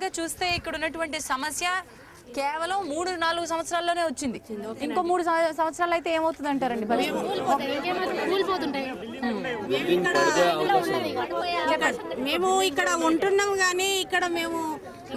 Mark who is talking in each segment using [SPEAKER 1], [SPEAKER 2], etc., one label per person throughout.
[SPEAKER 1] గా చూస్తే ఇక్కడ ఉన్నటువంటి సమస్య కేవలం 3-4 సంవత్సరాల్లోనే వచ్చింది. ఇంకో 3 సంవత్సరాలు అయితే ఏమవుతుంది అంటారండి?
[SPEAKER 2] మేము ఇక్కడ ఉంటున్నాం కానీ ఇక్కడ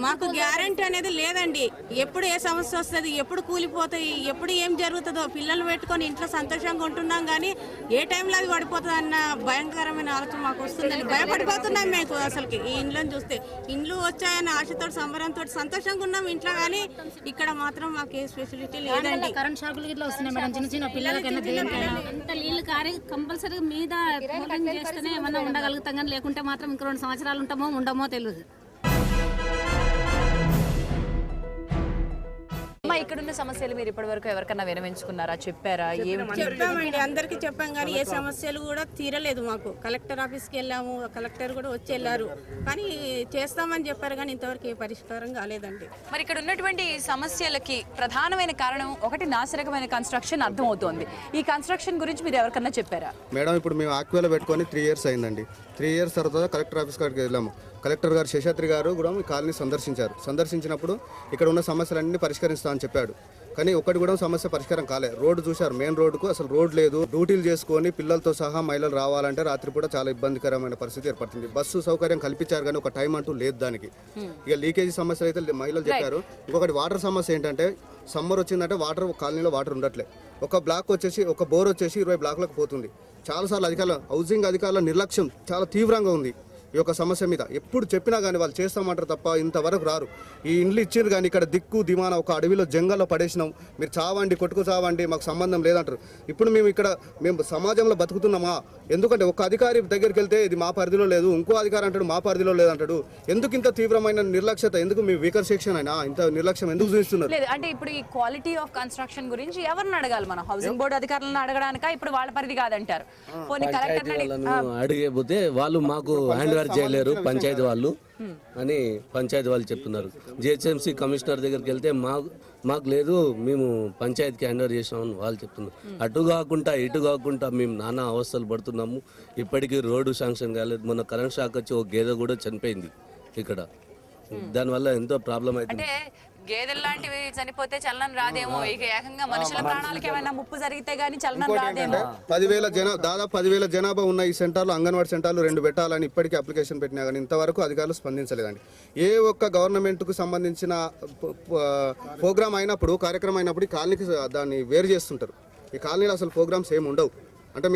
[SPEAKER 2] మాకు గ్యారంటీ అనేది లేదండి. ఎప్పుడు ఏ సమస్య వస్తుంది, ఎప్పుడు కూలిపోతాయి, ఎప్పుడు ఏం జరుగుతుందో పిల్లలు పెట్టుకొని ఇంట్లో సంతోషంగా ఉంటున్నాం కానీ ఏ టైంలో అది పడిపోతుంది అన్న భయంకరమైన ఆలోచన మాకు వస్తుందండి. భయపడిపోతున్నాం మేము అసలుకి ఈ ఇండ్లను చూస్తే. ఇండ్లు వచ్చాయన్న ఆశతో సంబరంతో సంతోషంగా ఉన్నాం ఇంట్లో, కానీ ఇక్కడ మాత్రం మాకు ఏ ఫెసిలిటీ లేదండి.
[SPEAKER 3] కరెంట్ షాకులు ఇట్లా వస్తున్నాయి మేడం, చిన్న చిన్న పిల్లలకైనా అంత నీళ్లు కారి కంపల్సరీ మీద చేస్తేనే ఏమన్నా ఉండగలుగుతాం, కానీ లేకుంటే మాత్రం ఇంక 2 సంవత్సరాలు ఉంటామో ఉండమో తెలియదు.
[SPEAKER 1] ఇక్కడున్న సమస్యలు మీరు ఇప్పటి వరకు ఎవరికన్నా వినవించుకున్నారా, చెప్పారా?
[SPEAKER 2] చెప్పామండి, అందరికి చెప్పాం కానీ ఏ సమస్యలు కూడా తీరలేదు. మాకు కలెక్టర్ ఆఫీస్కి వెళ్ళాము, కలెక్టర్ కూడా వచ్చి వెళ్ళారు, కానీ చేస్తామని చెప్పారు కానీ ఇంతవరకు ఏ పరిష్కారం కాలేదండి.
[SPEAKER 1] మరి ఇక్కడ ఉన్నటువంటి సమస్యలకి ప్రధానమైన కారణం ఒకటి నాసిరకమైన కన్స్ట్రక్షన్ అర్థమవుతోంది. ఈ కన్స్ట్రక్షన్ గురించి మీరు ఎవరికన్నా చెప్పారా?
[SPEAKER 4] మేడం, ఇప్పుడు మేము ఆక్వేలో పెట్టుకొని 3 years అయిందండి. 3 years తర్వాత కలెక్టర్ ఆఫీస్ కాడికి వెళ్ళాము. కలెక్టర్ గారు శేషాద్రి గారు కూడా ఈ కాలనీ సందర్శించినప్పుడు ఇక్కడ ఉన్న సమస్యలన్నీ పరిష్కరిస్తామని చెప్పాడు, కానీ ఒక్కటి కూడా సమస్య పరిష్కారం కాలే. రోడ్డు చూశారు, మెయిన్ రోడ్డుకు అసలు రోడ్ లేదు. డ్యూటీలు చేసుకొని పిల్లలతో సహా మహిళలు రావాలంటే రాత్రి కూడా చాలా ఇబ్బందికరమైన పరిస్థితి ఏర్పడుతుంది. బస్సు సౌకర్యం కల్పించారు కానీ ఒక టైం అంటూ లేదు దానికి. ఇక లీకేజీ సమస్య అయితే మహిళలు చెప్పారు. ఇంకొకటి వాటర్ సమస్య ఏంటంటే సమ్మర్ వచ్చిందంటే వాటర్ కాలనీలో వాటర్ ఉండట్లే. ఒక బ్లాక్ వచ్చేసి ఒక బోర్ వచ్చేసి 20 బ్లాక్లకు పోతుంది. చాలాసార్లు అధికారులు హౌసింగ్ అధికారుల నిర్లక్ష్యం చాలా తీవ్రంగా ఉంది ఈ యొక్క సమస్య మీద. ఎప్పుడు చెప్పినా కానీ వాళ్ళు చేస్తామంటారు తప్ప ఇంతవరకు రారు. ఈ ఇండ్లు ఇచ్చారు కానీ ఇక్కడ దిక్కు దిమాన ఒక అడవిలో జంగల్లో పడేసినాం, మీరు చావండి కొట్టుకు చావండి మాకు సంబంధం లేదంటారు. ఇప్పుడు మేము సమాజంలో బతుకుతున్నామా? ఎందుకంటే ఒక అధికారి దగ్గరికి వెళ్తే ఇది మా పరిధిలో లేదు, ఇంకో అధికారి అంటాడు మా పరిధిలో లేదంటాడు. ఎందుకు ఇంత తీవ్రమైన నిర్లక్ష్యత? ఎందుకు మీ వీకర్ సెక్షన్ అయినా ఇంత నిర్లక్ష్యం ఎందుకు చూస్తున్నారు?
[SPEAKER 1] అంటే ఇప్పుడు ఈ క్వాలిటీ ఆఫ్ కన్స్ట్రక్షన్ గురించి ఎవరిని అడగాలి? మనం హౌసింగ్ బోర్డు అధికారులను అడగడానిక? ఇప్పుడు వాళ్ళ పరిధి కాదంటారు. పోనీ కలెక్టర్
[SPEAKER 5] అడిగేపోతే వాళ్ళు మాకు హ్యాండ్ చేయలేరు పంచాయతీ వాళ్ళు అని పంచాయతీ వాళ్ళు చెప్తున్నారు. జిహెచ్ఎంసీ కమిషనర్ దగ్గరికి వెళ్తే మాకు లేదు, మేము పంచాయతీకి హ్యాండ్ ఓవర్ చేసామని వాళ్ళు చెప్తున్నారు. అటు కాకుండా ఇటు కాకుండా మేము నానా అవస్థలు పడుతున్నాము. ఇప్పటికీ రోడ్డు శాంక్షన్ కాలేదు. మొన్న కరెంట్ షాక్ వచ్చి ఒక గేదె కూడా చనిపోయింది ఇక్కడ. దానివల్ల ఎంతో ప్రాబ్లం అవుతుంది.
[SPEAKER 1] గేదెలు లాంటివి చనిపోతే చలనం రాదేమో, ఇక ఏకంగా మనుషుల ప్రాణాలకు ఏమైనా ముప్పు జరిగితే గానీ చలనం రాదేమో.
[SPEAKER 4] దాదాపు 10,000 జనాభా ఉన్న ఈ సెంటర్లు, అంగన్వాడీ సెంటర్లు 2 పెట్టాలని ఇప్పటికీ అప్లికేషన్ పెట్టినా కానీ ఇంతవరకు అధికారులు స్పందించలేదండి. ఏ ఒక్క గవర్నమెంట్కు సంబంధించిన ప్రోగ్రామ్ అయినప్పుడు, కార్యక్రమం అయినప్పుడు ఈ కాలనీకి దాన్ని వేరు చేస్తుంటారు. ఈ కాలనీలో అసలు ప్రోగ్రామ్స్ ఏమి ఉండవు. అంటే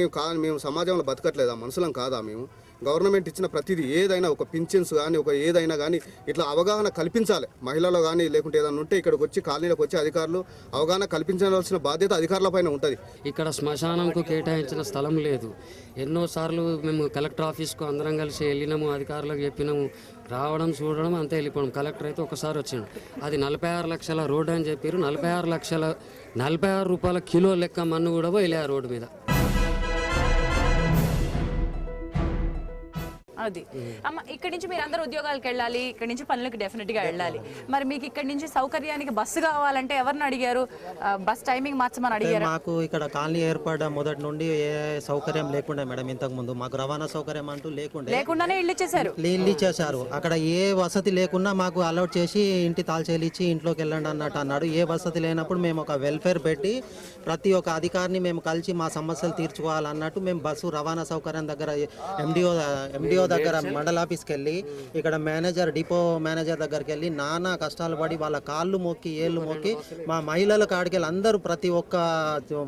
[SPEAKER 4] మేము సమాజంలో బతకట్లేదా? మనుషులం కాదా మేము? గవర్నమెంట్ ఇచ్చిన ప్రతిదీ ఏదైనా ఒక పింఛన్స్ కానీ ఒక ఏదైనా కానీ ఇట్లా అవగాహన కల్పించాలి. మహిళలు కానీ లేకుంటే ఏదైనా ఉంటే ఇక్కడికి వచ్చి కాలనీలకు వచ్చి అధికారులు అవగాహన కల్పించాల్సిన బాధ్యత అధికారులపైన ఉంటుంది.
[SPEAKER 6] ఇక్కడ శ్మశానంకు కేటాయించిన స్థలం లేదు. ఎన్నోసార్లు మేము కలెక్టర్ ఆఫీస్కు అందరం కలిసి వెళ్ళినాము, అధికారులకు చెప్పినాము. రావడం చూడడం అంతే వెళ్ళిపోవడం. కలెక్టర్ అయితే ఒకసారి వచ్చిండు, అది 46 లక్షల రోడ్డు అని చెప్పారు. 46 రూపాయల కిలో లెక్క మన్ను కూడా పోయిలే ఆ రోడ్డు మీద.
[SPEAKER 1] అది అమ్మ, ఇక్కడి నుంచి మీరు అందరూ ఉద్యోగాలకు వెళ్ళాలి, ఇక్కడి నుంచి పనులకు డెఫినెట్ గా వెళ్ళాలి. మరి మీకు ఇక్కడి నుంచి సౌకర్యానికి బస్సు కావాలంటే ఎవరిని అడిగారు? బస్ టైమింగ్ మార్చమని అడిగారు?
[SPEAKER 7] మాకు ఇక్కడ కాలనీ ఏర్పడ్డ మొదటి నుండి ఏ సౌకర్యం లేకుండా మేడం. ఇంతకు ముందు మాకు రవాణా సౌకర్యం అంటూ లేకుండానే
[SPEAKER 1] ఇల్లు ఇచ్చేసారు.
[SPEAKER 7] అక్కడ ఏ వసతి లేకున్నా మాకు అలౌట్ చేసి ఇంటి తాళచేలు ఇచ్చి ఇంట్లోకి వెళ్ళండి అన్నట్టు అన్నాడు. ఏ వసతి లేనప్పుడు మేము ఒక వెల్ఫేర్ పెట్టి ప్రతి ఒక్క అధికారిని మేము కలిసి మా సమస్యలు తీర్చుకోవాలన్నట్టు మేము బస్సు రవాణా సౌకర్యం దగ్గర ఎండిఓ దగ్గర మండల ఆఫీస్కి వెళ్ళి ఇక్కడ డిపో మేనేజర్ దగ్గరికి వెళ్ళి నానా కష్టాలు పడి వాళ్ళ కాళ్ళు మొక్కి ఏళ్ళు మొక్కి మా మహిళల కాడికి వెళ్ళి అందరూ ప్రతి ఒక్క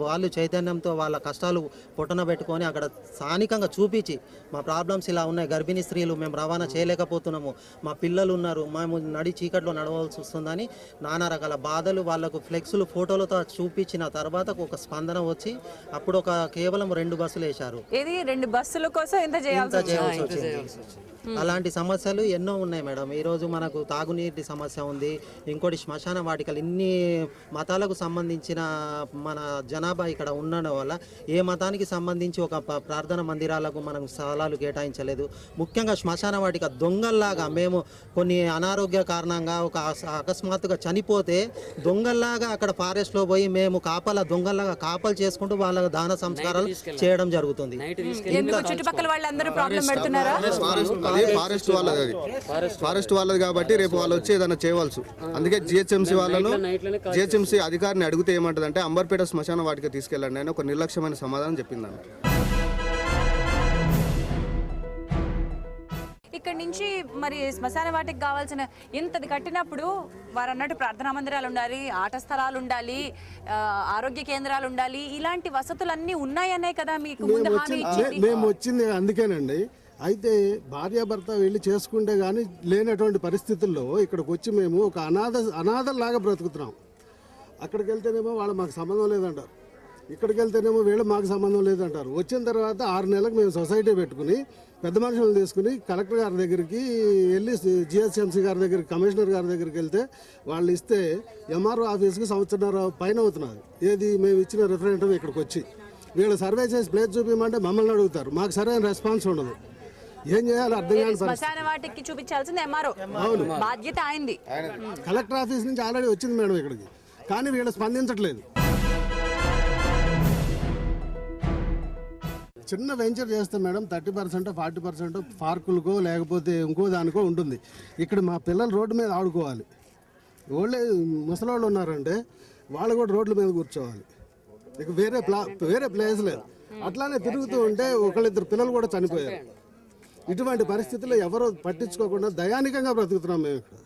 [SPEAKER 7] వాళ్ళు చైతన్యంతో వాళ్ళ కష్టాలు పొట్టన పెట్టుకొని అక్కడ స్థానికంగా చూపించి మా ప్రాబ్లమ్స్ ఇలా ఉన్నాయి, గర్భిణీ స్త్రీలు మేము రవాణా చేయలేకపోతున్నాము, మా పిల్లలు ఉన్నారు, మేము చీకట్లో నడవలసి వస్తుందని నానా రకాల బాధలు వాళ్ళకు ఫ్లెక్స్లు ఫోటోలతో చూపించిన తర్వాత ఒక స్పందన వచ్చి అప్పుడు కేవలం 2 బస్సులు వేశారు.
[SPEAKER 1] 2 బస్సుల కోసం ఇంత చేయాల్సి వచ్చింది.
[SPEAKER 7] అలాంటి సమస్యలు ఎన్నో ఉన్నాయి మేడం. ఈరోజు మనకు తాగునీటి సమస్య ఉంది, ఇంకోటి శ్మశాన వాటికలు. ఇన్ని మతాలకు సంబంధించిన మన జనాభా ఇక్కడ ఉండడం వల్ల ఏ మతానికి సంబంధించి ఒక ప్రార్థన మందిరాలకు మనం స్థలాలు కేటాయించలేదు. ముఖ్యంగా శ్మశాన వాటిక దొంగల్లాగా మేము కొన్ని అనారోగ్య కారణంగా ఒక అకస్మాత్తుగా చనిపోతే దొంగల్లాగా అక్కడ ఫారెస్ట్లో పోయి మేము దొంగల్లాగా కాపలు చేసుకుంటూ వాళ్ళ దాన సంస్కారాలు చేయడం జరుగుతుంది.
[SPEAKER 1] చుట్టుపక్కల వాళ్ళందరూ ప్రాబ్లం పెడుతున్నారా?
[SPEAKER 4] అది ఫారెస్ట్ వాళ్ళది, అది ఫారెస్ట్ వాళ్ళది కాబట్టి రేపు వాళ్ళు వచ్చి ఏదైనా చేయవలసి. అందుకే జిహెచ్ఎంసీ వాళ్ళను, జిహెచ్ఎంసీ అధికారిని అడిగితే ఏమంటదంటే అంబర్పేట శ్మశాన వాటికి తీసుకెళ్ళండి అని ఒక నిర్లక్ష్యమైన సమాధానం చెప్పింది.
[SPEAKER 1] ఇక్కడ నుంచి మరి శ్మశాన వాటికి కావాల్సిన ఇంతది కట్టినప్పుడు వారు అన్నట్టు ప్రార్థనా మందిరాలు ఉండాలి, ఆట స్థలాలు ఉండాలి, ఆరోగ్య కేంద్రాలు ఉండాలి, ఇలాంటి వసతులన్నీ ఉన్నాయనే కదా మీకు ముందు హామీ ఇచ్చింది.
[SPEAKER 8] మేము వచ్చింది అందుకేనండి. అయితే భార్యాభర్త వెళ్ళి చేసుకుంటే కానీ లేనటువంటి పరిస్థితుల్లో ఇక్కడికి వచ్చి మేము ఒక అనాథల్లాగా బ్రతుకుతున్నాం. అక్కడికి వెళ్తేనేమో వాళ్ళు మాకు సంబంధం లేదంటారు, ఇక్కడికి వెళ్తేనేమో వీళ్ళు మాకు సంబంధం లేదంటారు. వచ్చిన తర్వాత 6 నెలలకు మేము సొసైటీ పెట్టుకుని పెద్ద మనుషులను తీసుకుని కలెక్టర్ గారి దగ్గరికి వెళ్ళి జిహెచ్ఎంసీ గారి దగ్గరికి, కమిషనర్ గారి దగ్గరికి వెళ్తే వాళ్ళు ఇస్తే ఎంఆర్ఓ ఆఫీస్కి 1.5 సంవత్సరం పైన అవుతున్నారు. ఏది మేము ఇచ్చిన రిఫరెండం ఇక్కడికి వచ్చి వీళ్ళు సర్వే చేసి ప్లేస్ చూపించమంటే మమ్మల్ని అడుగుతారు, మాకు సరైన రెస్పాన్స్ ఉండదు. ఏం చేయాలో అర్థం కాని
[SPEAKER 1] శ్మశాన వాటికి చూపించాల్సింది ఎంఆర్ఓ, బాధ్యత అయింది.
[SPEAKER 8] కలెక్టర్ ఆఫీస్ నుంచి ఆల్రెడీ వచ్చింది మేడం ఇక్కడికి, కానీ వీళ్ళు స్పందించట్లేదు. చిన్న వెంచర్ చేస్తే మేడం 30% 40% పార్కులకో లేకపోతే ఇంకో దానికో ఉంటుంది. ఇక్కడ మా పిల్లలు రోడ్డు మీద ఆడుకోవాలి, వాళ్ళే ముసలోళ్ళు ఉన్నారంటే వాళ్ళు కూడా రోడ్ల మీద కూర్చోవాలి. ఇక వేరే ప్లేస్ లేదు. అట్లానే తిరుగుతూ ఉంటే 1-2 పిల్లలు కూడా చనిపోయారు. ఇటువంటి పరిస్థితుల్లో ఎవరో పట్టించుకోకుండా దయానికంగా బ్రతుకుతున్నాం మేము ఇక్కడ.